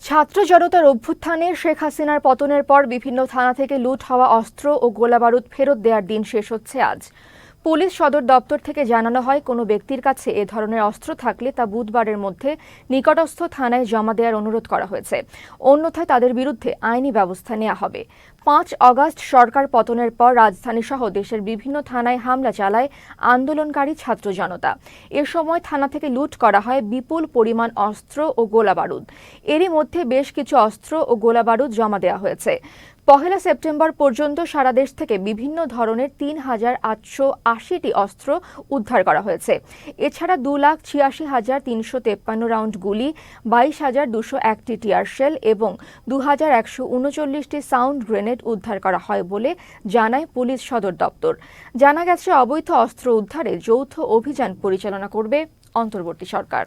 ছাত্র জনতার অভ্যুত্থানে শেখ হাসিনার পতনের পর বিভিন্ন থানা থেকে লুট হওয়া অস্ত্র ও গোলাবারুদ ফেরত দেওয়ার দিন শেষ হচ্ছে আজ। পুলিশ সদর দপ্তর থেকে জানানো হয়, কোনো ব্যক্তির কাছে এ ধরনের অস্ত্র থাকলে তা বুধবারের মধ্যে নিকটস্থ থানায় জমা দেওয়ার অনুরোধ করা হয়েছে। অন্যথায় তাদের বিরুদ্ধে আইনি ব্যবস্থা নেওয়া হবে। ৫ অগাস্ট সরকার পতনের পর রাজধানী সহ দেশের বিভিন্ন থানায় হামলা চালায় আন্দোলনকারী ছাত্র জনতা। এ সময় থানা থেকে লুট করা হয় বিপুল পরিমাণ অস্ত্র ও গোলাবারুদ। এরই মধ্যে বেশ কিছু অস্ত্র ও গোলাবারুদ জমা দেওয়া হয়েছে। ১ সেপ্টেম্বর পর্যন্ত সারা দেশ থেকে বিভিন্ন ধরনের ৩,৮৮০টি অস্ত্র উদ্ধার করা হয়েছে। এছাড়া ২,৮৬,৩৫৩ রাউন্ড গুলি, ২২,২০১টি টিয়ার শেল এবং ২,১৩৯টি সাউন্ড গ্রেনেড উদ্ধার করা হয় বলে জানায় পুলিশ সদর দপ্তর। জানা গেছে, অবৈধ অস্ত্র উদ্ধারে যৌথ অভিযান পরিচালনা করবে অন্তর্বর্তী সরকার।